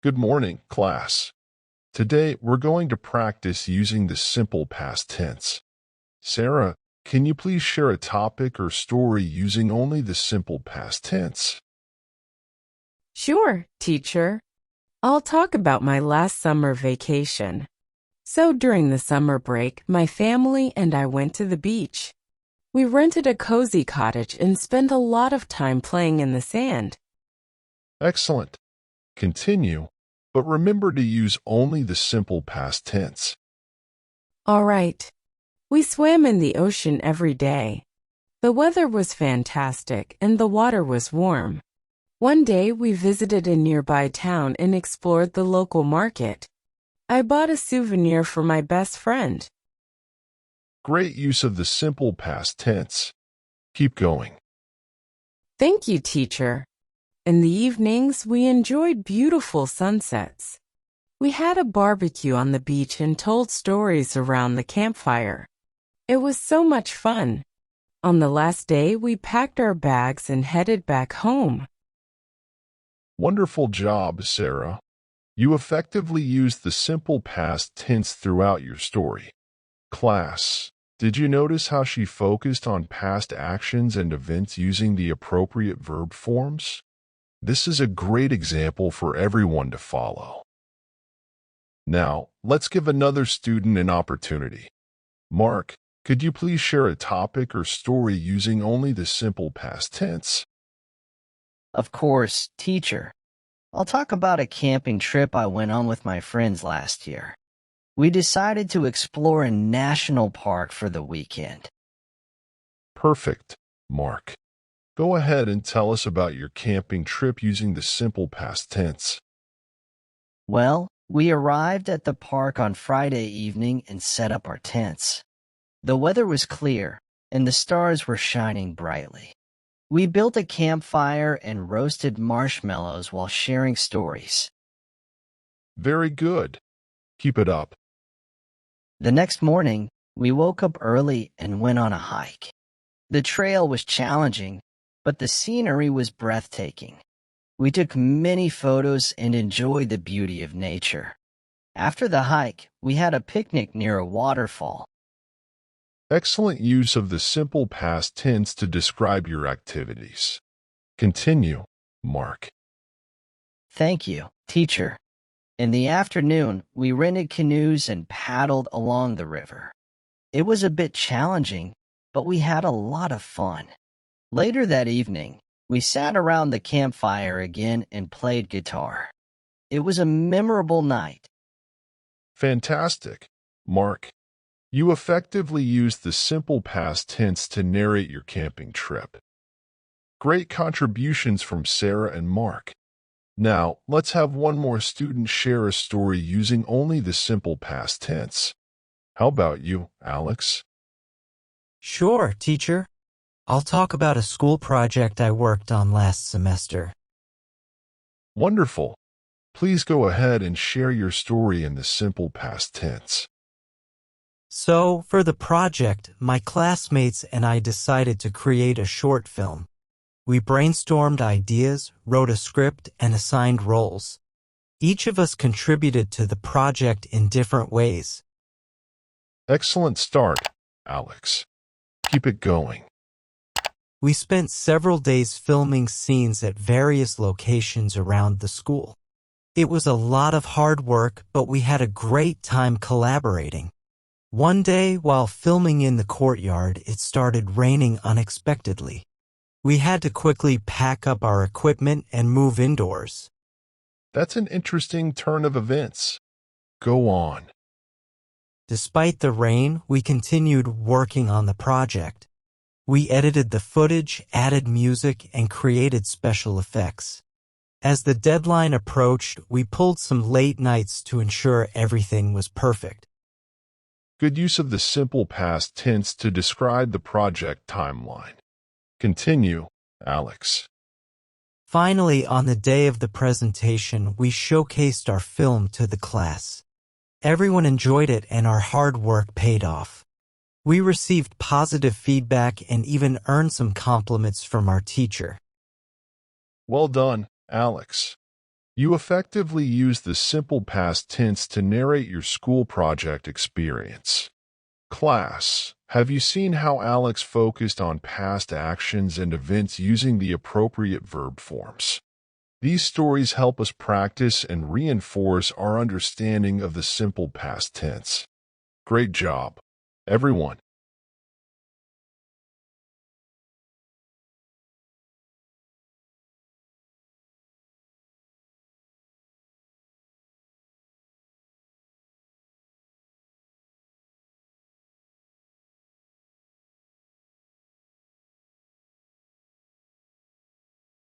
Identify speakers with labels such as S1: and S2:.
S1: Good morning, class. Today, we're going to practice using the simple past tense. Sarah, can you please share a topic or story using only the simple past tense?
S2: Sure, teacher. I'll talk about my last summer vacation. So during the summer break, my family and I went to the beach. We rented a cozy cottage and spent a lot of time playing in the sand.
S1: Excellent. Continue, but remember to use only the simple past tense.
S2: All right. We swam in the ocean every day. The weather was fantastic and the water was warm. One day we visited a nearby town and explored the local market. I bought a souvenir for my best friend.
S1: Great use of the simple past tense. Keep going.
S2: Thank you, teacher. In the evenings, we enjoyed beautiful sunsets. We had a barbecue on the beach and told stories around the campfire. It was so much fun. On the last day, we packed our bags and headed back home.
S1: Wonderful job, Sarah. You effectively used the simple past tense throughout your story. Class, did you notice how she focused on past actions and events using the appropriate verb forms? This is a great example for everyone to follow. Now, let's give another student an opportunity. Mark, could you please share a topic or story using only the simple past tense?
S3: Of course, teacher. I'll talk about a camping trip I went on with my friends last year. We decided to explore a national park for the weekend.
S1: Perfect, Mark. Go ahead and tell us about your camping trip using the simple past tense.
S3: Well, we arrived at the park on Friday evening and set up our tents. The weather was clear, and the stars were shining brightly. We built a campfire and roasted marshmallows while sharing stories.
S1: Very good. Keep it up.
S3: The next morning, we woke up early and went on a hike. The trail was challenging, but the scenery was breathtaking. We took many photos and enjoyed the beauty of nature. After the hike, we had a picnic near a waterfall.
S1: Excellent use of the simple past tense to describe your activities. Continue, Mark.
S3: Thank you, teacher. In the afternoon, we rented canoes and paddled along the river. It was a bit challenging, but we had a lot of fun. Later that evening, we sat around the campfire again and played guitar. It was a memorable night.
S1: Fantastic, Mark. You effectively used the simple past tense to narrate your camping trip. Great contributions from Sarah and Mark. Now, let's have one more student share a story using only the simple past tense. How about you, Alex?
S4: Sure, teacher. I'll talk about a school project I worked on last semester.
S1: Wonderful. Please go ahead and share your story in the simple past tense.
S4: So, for the project, my classmates and I decided to create a short film. We brainstormed ideas, wrote a script, and assigned roles. Each of us contributed to the project in different ways.
S1: Excellent start, Alex. Keep it going.
S4: We spent several days filming scenes at various locations around the school. It was a lot of hard work, but we had a great time collaborating. One day, while filming in the courtyard, it started raining unexpectedly. We had to quickly pack up our equipment and move indoors.
S1: That's an interesting turn of events. Go on.
S4: Despite the rain, we continued working on the project. We edited the footage, added music, and created special effects. As the deadline approached, we pulled some late nights to ensure everything was perfect.
S1: Good use of the simple past tense to describe the project timeline. Continue, Alex.
S4: Finally, on the day of the presentation, we showcased our film to the class. Everyone enjoyed it and our hard work paid off. We received positive feedback and even earned some compliments from our teacher.
S1: Well done, Alex. You effectively used the simple past tense to narrate your school project experience. Class, have you seen how Alex focused on past actions and events using the appropriate verb forms? These stories help us practice and reinforce our understanding of the simple past tense. Great job, everyone.